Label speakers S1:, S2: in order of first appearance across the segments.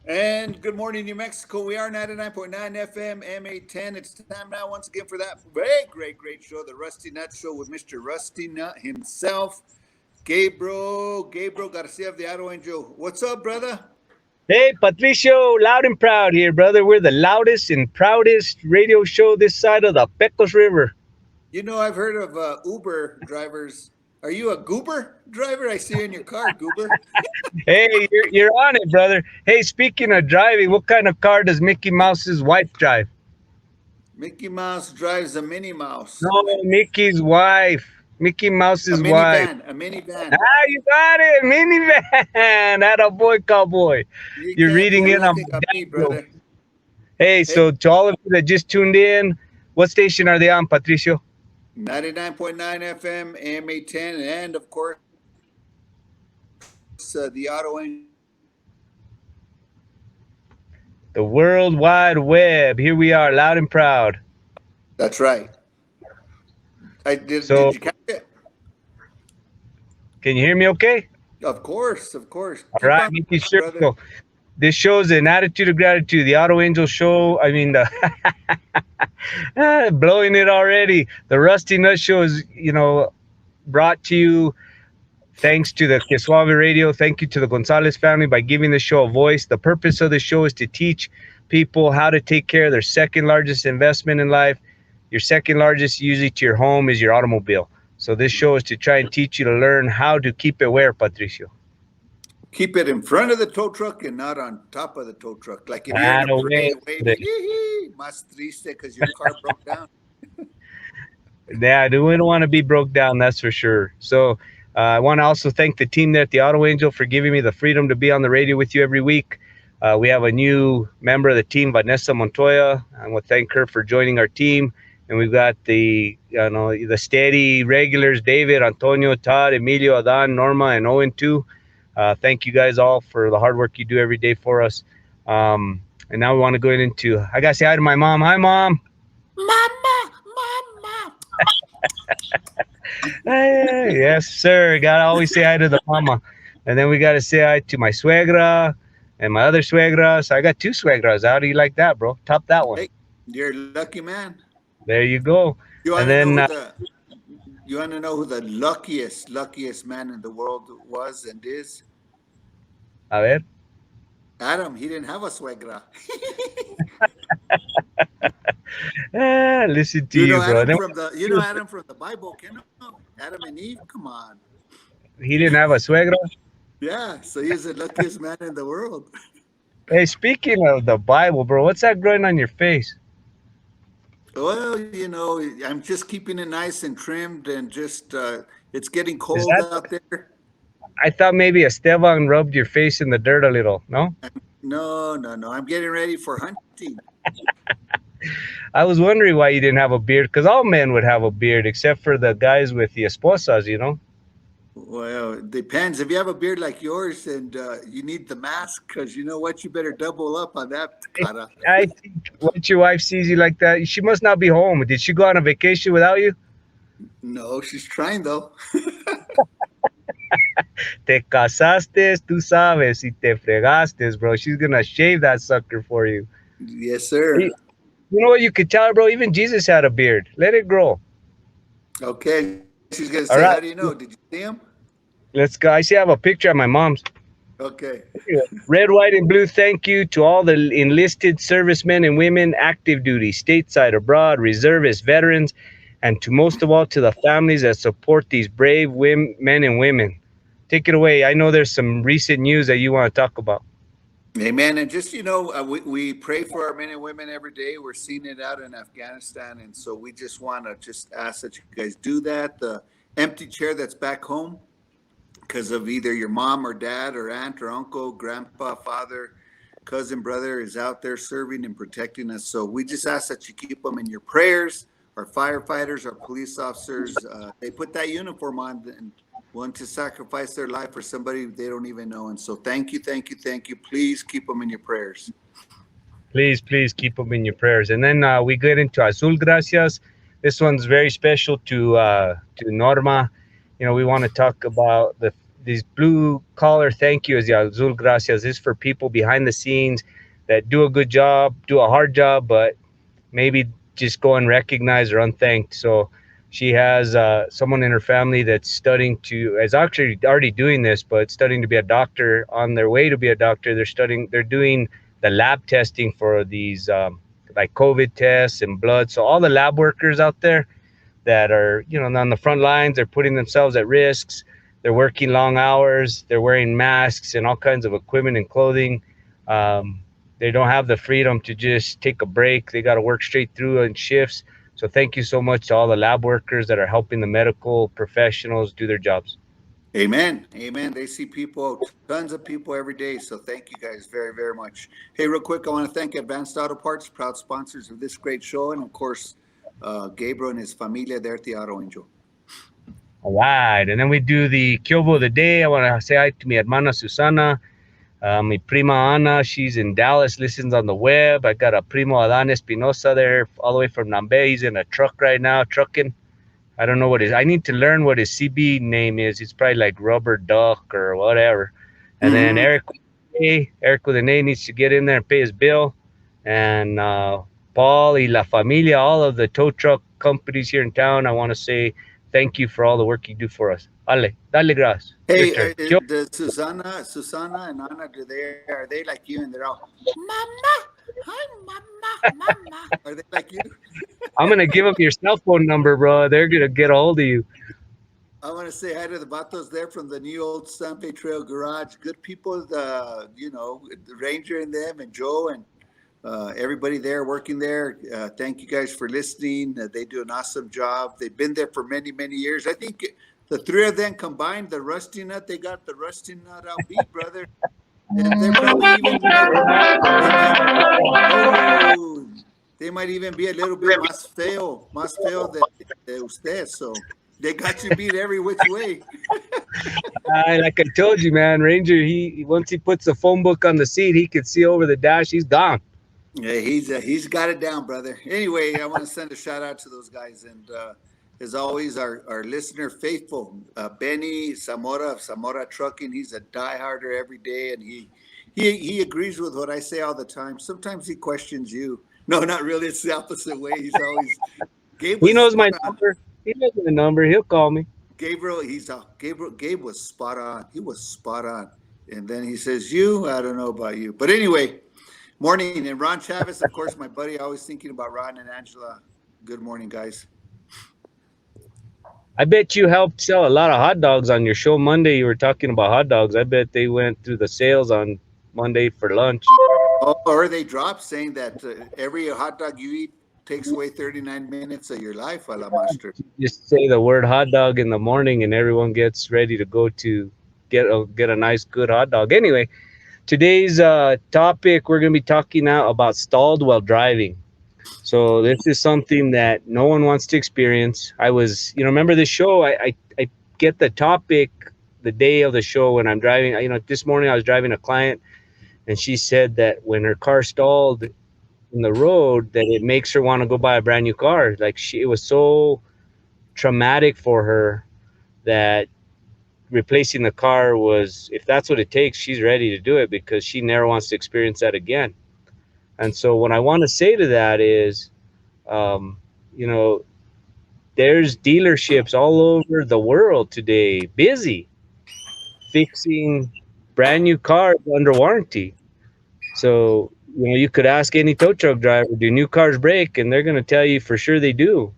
S1: And good morning, New Mexico. We are 99.9 FM, M810. It's time now once again for that great show, the Rusty Nut Show with Mr. Rusty Nut himself, Gabriel Garcia of the Auto Angel. What's up, brother?
S2: Hey, Patricio, loud and proud here, brother. We're the loudest and proudest radio show this side of the Pecos River.
S1: You know, I've heard of Uber drivers. Are you a goober driver? I see you in your car, goober.
S2: Hey, you're on it, brother. Hey, speaking of driving, what kind of car does Mickey Mouse's wife drive?
S1: Mickey Mouse drives a Minnie Mouse.
S2: No, Mickey's wife. Mickey Mouse's wife.
S1: A minivan.
S2: Ah, you got it. Minivan. That a boy, cowboy. You're reading it on
S1: me, brother.
S2: Hey, so to all of you that just tuned in, what station are they on, Patricio?
S1: 99.9 FM, AM810, and of course, the Auto Angel.
S2: The World Wide Web. Here we are, loud and proud.
S1: That's right. Did you catch it?
S2: Can you hear me okay?
S1: Of course.
S2: All right, Mickey, sure. So, this show's an attitude of gratitude. The Auto Angel show, blowing it already. The Rusty Nut Show is, brought to you thanks to the Quesuave Radio. Thank you to the Gonzalez family by giving the show a voice. The purpose of the show is to teach people how to take care of their second largest investment in life. Your second largest, usually to your home, is your automobile. So this show is to try and teach you to learn how to keep it where, Patricio?
S1: Keep it in front of the tow truck and not on top of the tow truck. Like if you're in a parade, más triste because your car broke down.
S2: Yeah, we don't want to be broke down, that's for sure. So I want to also thank the team there at the Auto Angel for giving me the freedom to be on the radio with you every week. We have a new member of the team, Vanessa Montoya. I want to thank her for joining our team. And we've got the steady regulars, David, Antonio, Todd, Emilio, Adan, Norma, and Owen too. Thank you guys all for the hard work you do every day for us. And now we want to go into, I got to say hi to my mom. Hi, Mom.
S1: Mama.
S2: Yes, sir. Got to always say hi to the mama. And then we got to say hi to my suegra and my other suegra. So I got two suegras. How do you like that, bro? Top that one.
S1: Hey, you're a lucky man.
S2: There you go.
S1: You want to know who the luckiest man in the world was and is?
S2: A ver.
S1: Adam, he didn't have a suegra.
S2: Listen to you, bro.
S1: Adam from the Bible. Adam and Eve, come on.
S2: He didn't have a suegra?
S1: Yeah, so he's the luckiest man in the world.
S2: Hey, speaking of the Bible, bro, what's that growing on your face?
S1: Well, I'm just keeping it nice and trimmed and just, it's getting cold out there.
S2: I thought maybe Esteban rubbed your face in the dirt a little, no?
S1: No. I'm getting ready for hunting.
S2: I was wondering why you didn't have a beard, because all men would have a beard except for the guys with the esposas,
S1: Well, it depends. If you have a beard like yours and you need the mask, because you know what, you better double up on that.
S2: I think once your wife sees you like that, she must not be home. Did she go on a vacation without you?
S1: No, she's trying though.
S2: Te casaste, tú sabes, y te fregaste, bro. She's going to shave that sucker for you.
S1: Yes, sir.
S2: You know what you could tell her, bro? Even Jesus had a beard. Let it grow.
S1: Okay. She's going to say, How do you know? Did you see him?
S2: Let's go. I see I have a picture of my mom's.
S1: Okay.
S2: Red, white, and blue, thank you to all the enlisted servicemen and women, active duty, stateside, abroad, reservists, veterans, and to most of all to the families that support these brave men and women. Take it away. I know there's some recent news that you want to talk about.
S1: Amen. And just, we pray for our men and women every day. We're seeing it out in Afghanistan. And so we just want to just ask that you guys do that. The empty chair that's back home because of either your mom or dad or aunt or uncle, grandpa, father, cousin, brother is out there serving and protecting us. So we just ask that you keep them in your prayers. Our firefighters, our police officers, they put that uniform on and want to sacrifice their life for somebody they don't even know. And so thank you. Please keep them in your prayers.
S2: Please keep them in your prayers. And then we get into Azul Gracias. This one's very special to Norma. We want to talk about these blue collar thank yous, the azul gracias, is for people behind the scenes that do a good job, do a hard job, but maybe just go unrecognized or unthanked. So she has someone in her family that's studying to, is actually already doing this, but studying to be a doctor. On their way to be a doctor, they're doing the lab testing for these like COVID tests and blood. So all the lab workers out there that are, on the front lines, they're putting themselves at risks. They're working long hours. They're wearing masks and all kinds of equipment and clothing. Um, they don't have the freedom to just take a break. They got to work straight through in shifts. So thank you so much to all the lab workers that are helping the medical professionals do their jobs.
S1: Amen. Amen. They see people, tons of people every day. So thank you guys very, very much. Hey, real quick, I want to thank Advanced Auto Parts, proud sponsors of this great show. And of course, Gabriel and his familia there at the Auto Angel.
S2: All right. And then we do the Kyobo of the day. I want to say hi to mi hermana Susana, mi prima Ana. She's in Dallas, listens on the web. I got a primo Adan Espinosa there, all the way from Nambe. He's in a truck right now, trucking. I don't know I need to learn what his CB name is. It's probably like Rubber Duck or whatever. And then Eric with an A needs to get in there and pay his bill. And Paul y La Familia, all of the tow truck companies here in town, I want to say thank you for all the work you do for us. Dale gracias.
S1: Hey, does Susana and Anna, are they like you and they're all, Mama, hi, Mama, Mama. Are they like you?
S2: I'm going to give them your cell phone number, bro. They're going to get a hold of you.
S1: I want to say hi to the Vatos there from the new old San Fe Trail Garage. Good people, the Ranger and them and Joe and everybody there working there. Thank you guys for listening. They do an awesome job. They've been there for many, many years. I think the three of them combined, the Rusty Nut, they got the Rusty Nut outbeat, brother. And they're probably even, they might even be a little bit más feo de usted. So they got you beat every which way.
S2: Like I told you, man, Ranger, he once he puts the phone book on the seat, he can see over the dash. He's gone.
S1: Yeah, he's got it down, brother. Anyway, I want to send a shout out to those guys. And as always, our listener, faithful, Benny Zamora of Zamora Trucking. He's a dieharder every day, and he agrees with what I say all the time. Sometimes he questions you. No, not really. It's the opposite way. He's always.
S2: He knows my number. He knows my number. He'll call me.
S1: Gabe was spot on. He was spot on. And then he says, I don't know about you. But anyway, morning. And Ron Chavez, of course, my buddy, always thinking about Ron and Angela. Good morning, guys.
S2: I bet you helped sell a lot of hot dogs on your show Monday. You were talking about hot dogs. I bet they went through the sales on Monday for lunch.
S1: Oh, or they dropped saying that every hot dog you eat takes away 39 minutes of your life, a la master.
S2: Just say the word hot dog in the morning and everyone gets ready to go to get a nice, good hot dog. Anyway, today's topic, we're going to be talking now about stalled while driving. So this is something that no one wants to experience. I was, remember the show? I get the topic the day of the show when I'm driving. This morning I was driving a client and she said that when her car stalled in the road, that it makes her want to go buy a brand new car. Like it was so traumatic for her that replacing the car was, if that's what it takes, she's ready to do it because she never wants to experience that again. And so what I want to say to that is, there's dealerships all over the world today busy fixing brand new cars under warranty. So, you could ask any tow truck driver, do new cars break? And they're going to tell you for sure they do.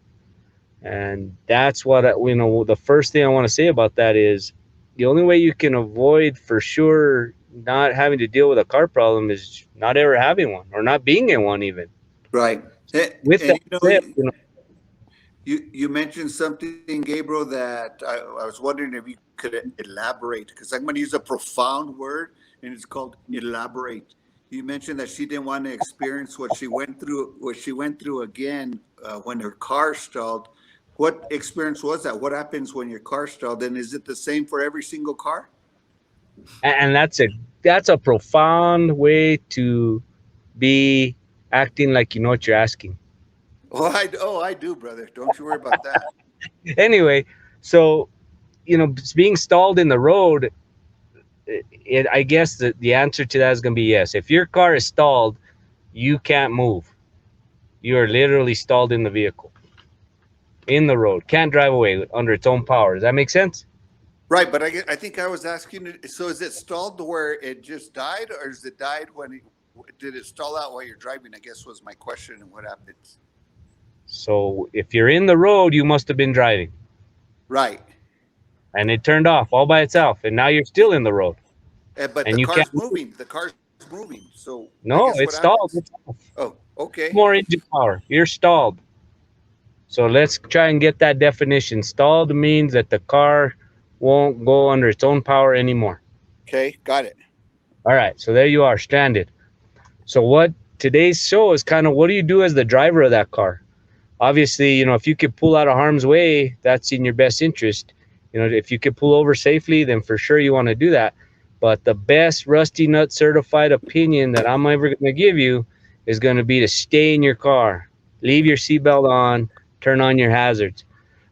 S2: And that's what, the first thing I want to say about that is the only way you can avoid for sure not having to deal with a car problem is not ever having one or not being in one even.
S1: Right.
S2: With that,
S1: you mentioned something, Gabriel, that I was wondering if you could elaborate, because I'm going to use a profound word, and it's called elaborate. You mentioned that she didn't want to experience what she went through again when her car stalled. What experience was that? What happens when your car stalled? And is it the same for every single car?
S2: And that's a profound way to be acting like you know what you're asking.
S1: I do, brother. Don't you worry about that.
S2: Anyway, so being stalled in the road, I guess the answer to that is going to be yes. If your car is stalled, you can't move. You are literally stalled in the vehicle, in the road. Can't drive away under its own power. Does that make sense?
S1: Right, but I think I was asking you, so is it stalled to where it just died, or is it died when did it stall out while you're driving? I guess was my question, and what happens?
S2: So if you're in the road, you must have been driving,
S1: Right.
S2: and it turned off all by itself, and now you're still in the road,
S1: But the
S2: and you can't
S1: car's
S2: move.
S1: moving. The car's moving. So I
S2: No,
S1: guess what
S2: it's stalled.
S1: happens?
S2: It's off.
S1: Oh, okay.
S2: More engine power. You're stalled. So let's try and get that definition. Stalled means that the car won't go under its own power anymore.
S1: Okay, got it.
S2: All right, so there you are, stranded. So what today's show is kind of, what do you do as the driver of that car? Obviously, if you could pull out of harm's way, that's in your best interest. If you could pull over safely, then for sure you want to do that. But the best Rusty Nut certified opinion that I'm ever going to give you is going to be to stay in your car, leave your seatbelt on, turn on your hazards,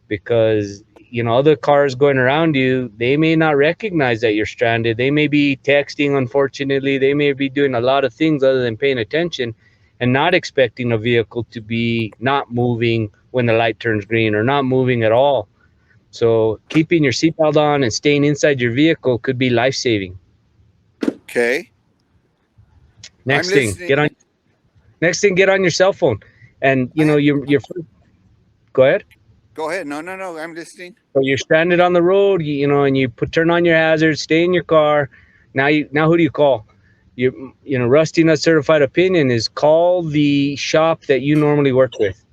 S2: because other cars going around you, they may not recognize that you're stranded. They may be texting, unfortunately. They may be doing a lot of things other than paying attention and not expecting a vehicle to be not moving when the light turns green or not moving at all. So keeping your seatbelt on and staying inside your vehicle could be life-saving.
S1: Okay, I'm
S2: Next thing,
S1: listening.
S2: get on your cell phone, and
S1: I,
S2: your go ahead.
S1: go ahead. No, no, no. I'm listening.
S2: So you're stranded on the road, and you turn on your hazards, stay in your car. Now who do you call? Rusty Nut certified opinion is call the shop that you normally work with,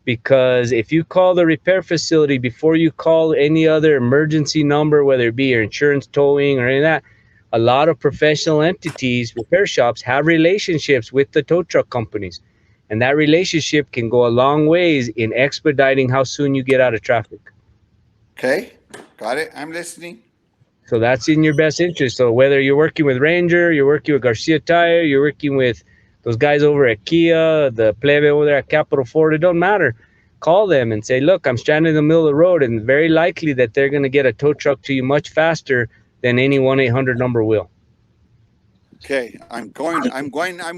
S2: because if you call the repair facility before you call any other emergency number, whether it be your insurance, towing, or any of that, a lot of professional entities, repair shops, have relationships with the tow truck companies, and that relationship can go a long ways in expediting how soon you get out of traffic.
S1: Okay, got it. I'm listening.
S2: So that's in your best interest. So whether you're working with Ranger, you're working with Garcia Tire, you're working with those guys over at Kia, the plebe over there at Capital Ford, it don't matter. Call them and say, look, I'm stranded in the middle of the road, and very likely that they're going to get a tow truck to you much faster than any 1-800 number will.
S1: Okay, I'm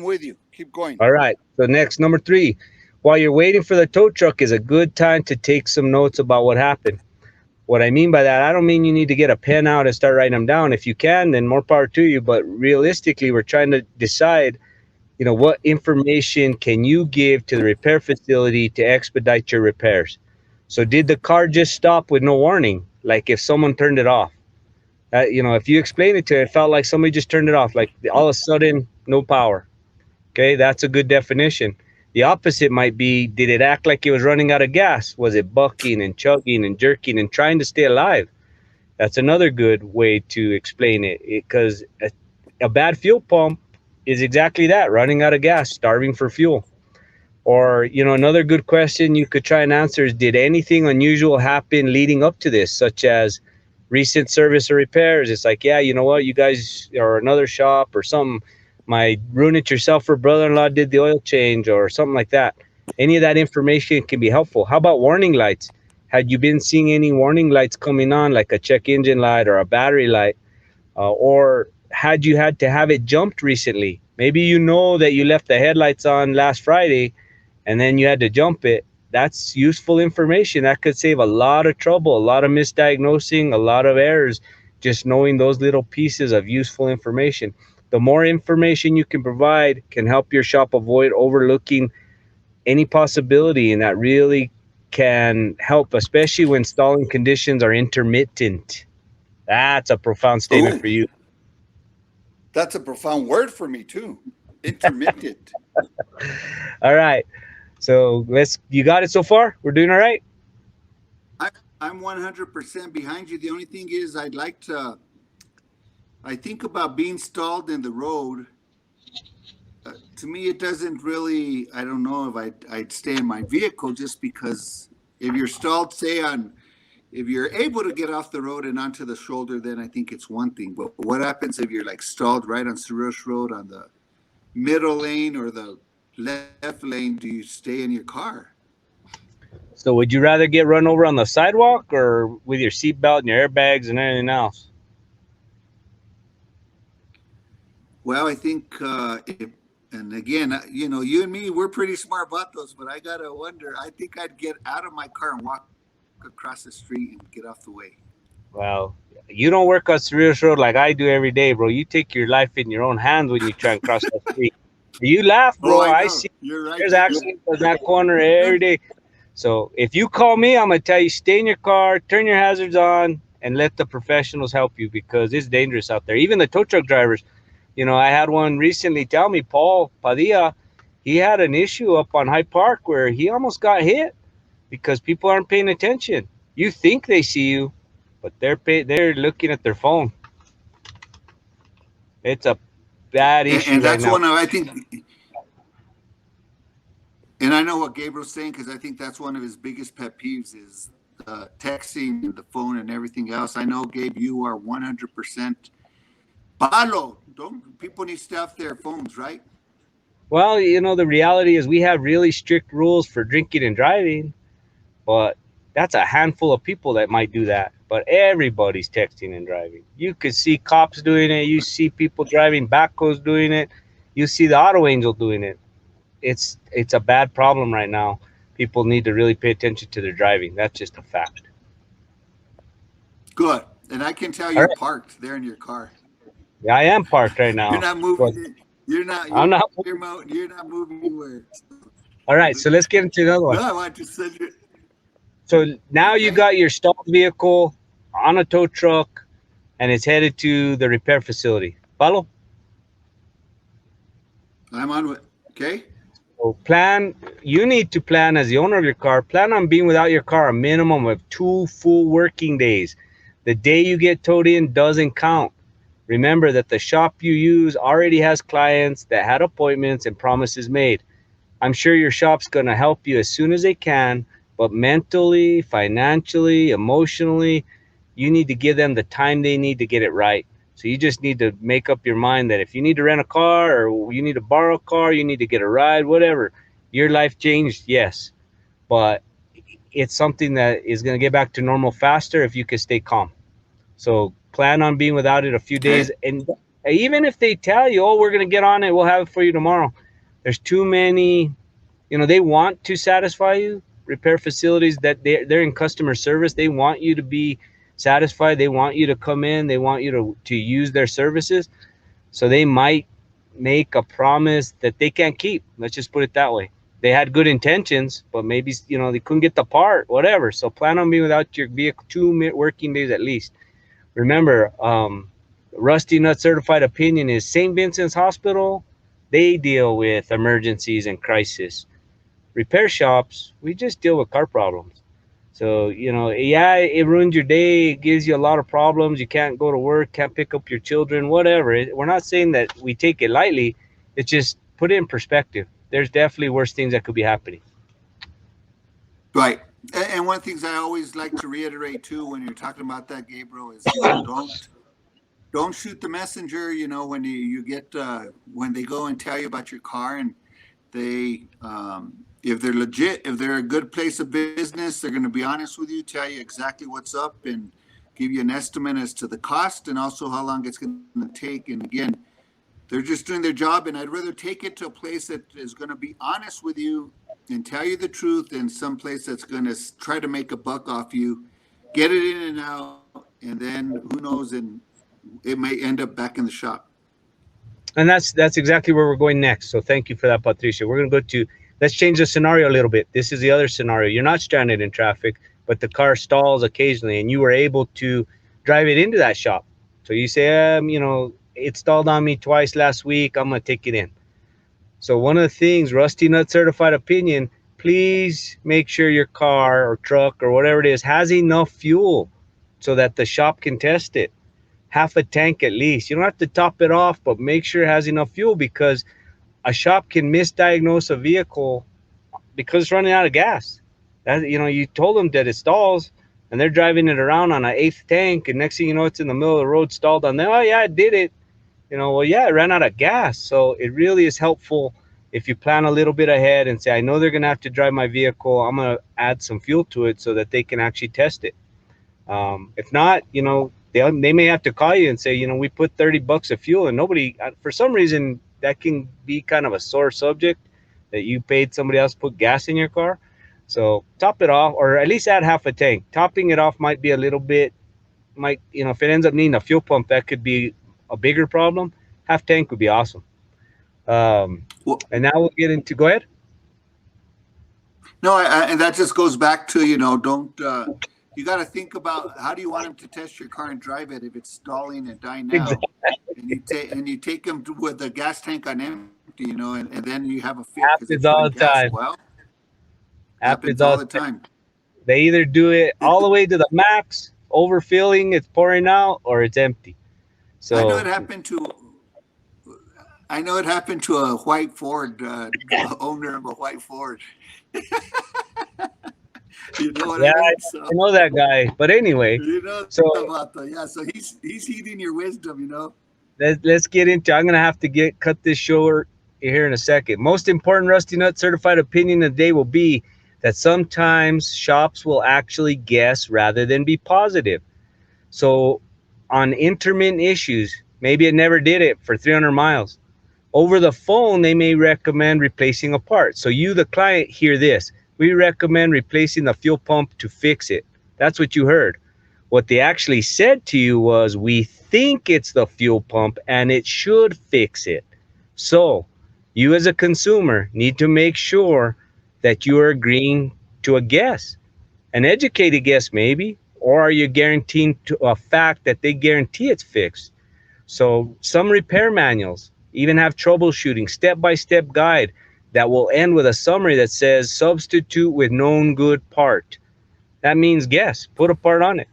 S1: with you. Keep going.
S2: All right. So next, number 3, while you're waiting for the tow truck is a good time to take some notes about what happened. What I mean by that, I don't mean you need to get a pen out and start writing them down. If you can, then more power to you. But realistically, we're trying to decide, what information can you give to the repair facility to expedite your repairs? So did the car just stop with no warning? Like if someone turned it off? If you explain it to it felt like somebody just turned it off, like all of a sudden, no power. Okay, that's a good definition. The opposite might be, did it act like it was running out of gas? Was it bucking and chugging and jerking and trying to stay alive? That's another good way to explain it, because a bad fuel pump is exactly that, running out of gas, starving for fuel. Or, another good question you could try and answer is, did anything unusual happen leading up to this, such as recent service or repairs? It's like, yeah, you know what, you guys or another shop or something, my ruin it yourself brother-in-law did the oil change or something like that. Any of that information can be helpful. How about warning lights? Had you been seeing any warning lights coming on, like a check engine light or a battery light? Or had you had to have it jumped recently? Maybe that you left the headlights on last Friday and then you had to jump it. That's useful information. That could save a lot of trouble, a lot of misdiagnosing, a lot of errors, just knowing those little pieces of useful information. The more information you can provide can help your shop avoid overlooking any possibility, and that really can help, especially when stalling conditions are intermittent. That's a profound statement
S1: Ooh,
S2: for you.
S1: that's a profound word for me too. Intermittent.
S2: All right. So you got it so far? We're doing all right?
S1: I'm 100% behind you. The only thing is, I think about being stalled in the road. To me, it doesn't really, I don't know if I'd stay in my vehicle, just because if you're stalled, if you're able to get off the road and onto the shoulder, then I think it's one thing. But what happens if you're like stalled right on Cerritos Road on the middle lane or the left lane? Do you stay in your car?
S2: So would you rather get run over on the sidewalk or with your seatbelt and your airbags and everything else?
S1: Well, I think, and again, you and me, we're pretty smart vatos, but I gotta wonder. I think I'd get out of my car and walk across the street and get off the way.
S2: Well, you don't work on Cerritos Road like I do every day, bro. You take your life in your own hands when you try and cross that street. You laugh,
S1: Oh,
S2: bro.
S1: I
S2: I
S1: know.
S2: see
S1: You're right.
S2: there's accidents on that corner every day. So if you call me, I'm gonna tell you stay in your car, turn your hazards on, and let the professionals help you because it's dangerous out there. Even the tow truck drivers. I had one recently tell me, Paul Padilla, he had an issue up on Hyde Park where he almost got hit because people aren't paying attention. You think they see you, but they're looking at their phone. It's a bad issue
S1: And
S2: right
S1: that's
S2: now.
S1: one of, I think, and I know what Gabriel's saying because I think that's one of his biggest pet peeves is texting, and the phone, and everything else. I know, Gabe, you are 100% palo. Don't people need to stay off their phones, right?
S2: Well, the reality is we have really strict rules for drinking and driving, but that's a handful of people that might do that. But everybody's texting and driving. You could see cops doing it. You see people driving backhoes doing it. You see the auto angel doing it. It's a bad problem right now. People need to really pay attention to their driving. That's just a fact.
S1: Good. And I can tell
S2: All
S1: you're
S2: right.
S1: parked there in your car.
S2: Yeah, I am parked right
S1: You're
S2: now.
S1: not
S2: But
S1: moving. You're not.
S2: I'm not.
S1: You're not moving anywhere.
S2: All right, so let's get into another
S1: No,
S2: one.
S1: I want to send you.
S2: So now you
S1: Okay.
S2: got your stalled vehicle on a tow truck and it's headed to the repair facility. Follow?
S1: I'm on with. Okay.
S2: So you need to plan as the owner of your car, plan on being without your car a minimum of 2 full working days. The day you get towed in doesn't count. Remember that the shop you use already has clients that had appointments and promises made. I'm sure your shop's going to help you as soon as they can, but mentally, financially, emotionally, you need to give them the time they need to get it right. So you just need to make up your mind that if you need to rent a car or you need to borrow a car, you need to get a ride, whatever. Your life changed, yes, but it's something that is going to get back to normal faster if you can stay calm. So plan on being without it a few days.
S1: Okay.
S2: And even if they tell you, oh, we're going to get on it, we'll have it for you tomorrow. There's too many, they want to satisfy you. Repair facilities that they're in customer service. They want you to be satisfied. They want you to come in. They want you to use their services. So they might make a promise that they can't keep. Let's just put it that way. They had good intentions, but maybe, they couldn't get the part, whatever. So plan on being without your vehicle 2 working days at least. Remember, Rusty Nut certified opinion is St. Vincent's Hospital. They deal with emergencies and crisis. Repair shops, we just deal with car problems. So, yeah, it ruins your day. It gives you a lot of problems. You can't go to work, can't pick up your children, whatever. We're not saying that we take it lightly. It's just put it in perspective. There's definitely worse things that could be happening.
S1: Right. And one of the things I always like to reiterate too, when you're talking about that, Gabriel, is don't shoot the messenger. When you get when they go and tell you about your car, and they if they're legit, if they're a good place of business, they're going to be honest with you, tell you exactly what's up, and give you an estimate as to the cost and also how long it's going to take. And again, they're just doing their job, and I'd rather take it to a place that is going to be honest with you and tell you the truth than some place that's going to try to make a buck off you, get it in and out, and then who knows, and it may end up back in the shop.
S2: And that's exactly where we're going next. So thank you for that, Patricia. We're going to go to, let's change the scenario a little bit. This is the other scenario. You're not stranded in traffic, but the car stalls occasionally and you were able to drive it into that shop. So you say, it stalled on me twice last week. I'm going to take it in. So one of the things, Rusty Nut certified opinion, please make sure your car or truck or whatever it is has enough fuel so that the shop can test it. Half a tank at least. You don't have to top it off, but make sure it has enough fuel because a shop can misdiagnose a vehicle because it's running out of gas. You told them that it stalls and they're driving it around on an eighth tank, and next thing you know, it's in the middle of the road stalled on them. Oh yeah, I did it. Well, yeah, it ran out of gas. So it really is helpful if you plan a little bit ahead and say, I know they're going to have to drive my vehicle, I'm going to add some fuel to it so that they can actually test it. If not, they may have to call you and say, we put $30 of fuel, and nobody, for some reason, that can be kind of a sore subject, that you paid somebody else to put gas in your car. So top it off, or at least add half a tank. Topping it off might be a little bit, if it ends up needing a fuel pump, that could be a bigger problem. Half tank would be awesome.
S1: Well,
S2: And now we'll get into, go ahead.
S1: no, and that just goes back to, don't, you got to think about how do you want them to test your car and drive it if it's stalling and dying now.
S2: Exactly.
S1: And you take them with the gas tank on empty, and then you have a fit.
S2: Happens all the time.
S1: Well,
S2: Happens all the time. They either do it all the way to the max, overfilling, it's pouring out, or it's empty. So
S1: I know it happened to a white Ford owner of a white Ford. You know what I mean? So,
S2: I know that guy. But anyway,
S1: so he's heeding your wisdom,
S2: Let's get into. I'm gonna have to cut this short here in a second. Most important Rusty Nut certified opinion of the day will be that sometimes shops will actually guess rather than be positive. So on intermittent issues, maybe it never did it for 300 miles. Over the phone, they may recommend replacing a part. So you, the client, hear this. We recommend replacing the fuel pump to fix it. That's what you heard. What they actually said to you was, we think it's the fuel pump and it should fix it. So you as a consumer need to make sure that you are agreeing to a guess, an educated guess maybe, or are you guaranteeing to a fact that they guarantee it's fixed? So some repair manuals even have troubleshooting, step-by-step guide that will end with a summary that says substitute with known good part. That means guess, put a part on it.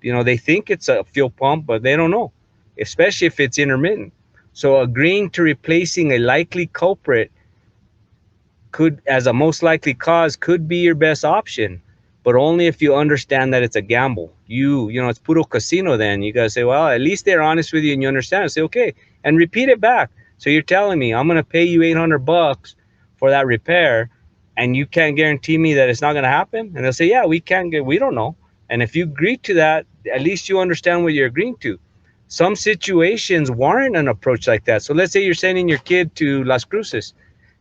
S2: They think it's a fuel pump, but they don't know, especially if it's intermittent. So agreeing to replacing a likely culprit as a most likely cause could be your best option, but only if you understand that it's a gamble. It's puro casino. Then you gotta say, well, at least they're honest with you and you understand. Say, okay, and repeat it back. So you're telling me I'm gonna pay you $800 for that repair, and you can't guarantee me that it's not gonna happen? And they'll say, yeah, we don't know. And if you agree to that, at least you understand what you're agreeing to. Some situations warrant an approach like that. So let's say you're sending your kid to Las Cruces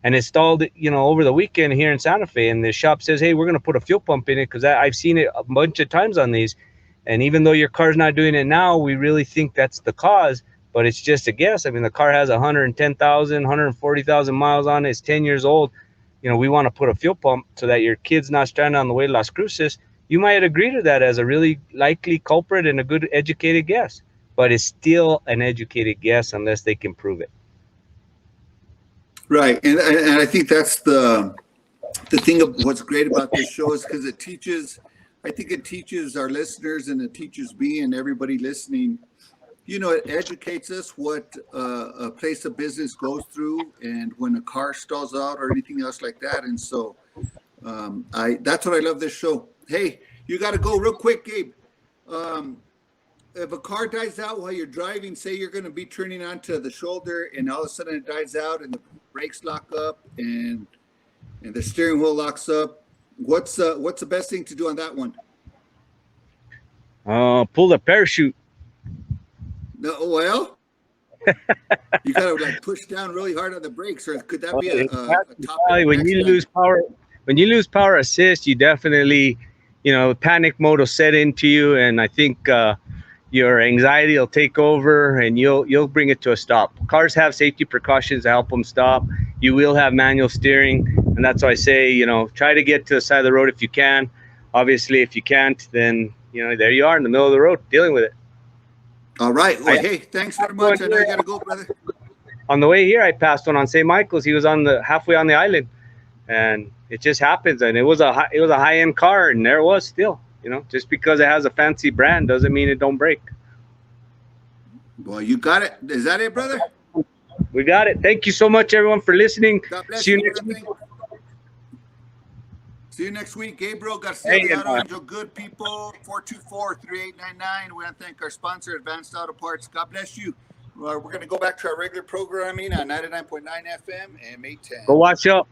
S2: and installed it, over the weekend here in Santa Fe, and the shop says, hey, we're going to put a fuel pump in it because I've seen it a bunch of times on these. And even though your car's not doing it now, we really think that's the cause, but it's just a guess. I mean, the car has 110,000, 140,000 miles on it. It's 10 years old. We want to put a fuel pump so that your kid's not stranded on the way to Las Cruces. You might agree to that as a really likely culprit and a good educated guess, but it's still an educated guess unless they can prove it.
S1: Right, and I think that's the thing of what's great about this show is because it teaches our listeners, and it teaches me and everybody listening. It educates us what a place of business goes through, and when a car stalls out or anything else like that. And so, that's what I love this show. Hey, you got to go real quick, Gabe. If a car dies out while you're driving, say you're going to be turning onto the shoulder, and all of a sudden it dies out, and the brakes lock up, and the steering wheel locks up, what's the best thing to do on that one?
S2: Pull the parachute.
S1: No, well, you got to push down really hard on the brakes, or could that be a top?
S2: When you lose power assist, you definitely, panic mode will set into you, and I think your anxiety will take over, and you'll bring it to a stop. Cars have safety precautions to help them stop. You will have manual steering, and that's why I say, try to get to the side of the road if you can. Obviously, if you can't, then there you are in the middle of the road dealing with it.
S1: All right. Well, hey, thanks very much. I know you got to go, brother.
S2: On the way here, I passed one on St. Michael's. He was halfway on the island, and it just happens. And it was a high-end car, and there it was still. Just because it has a fancy brand doesn't mean it don't break.
S1: Well, you got it. Is that it, brother?
S2: We got it. Thank you so much, everyone, for listening.
S1: God bless
S2: See you
S1: you
S2: next week.
S1: See you next week. Gabriel Garcia, the Auto Angel. Good people, 424-3899. We want to thank our sponsor, Advanced Auto Parts. God bless you. Well, we're going to go back to our regular programming on 99.9 FM and 810.
S2: Go watch out.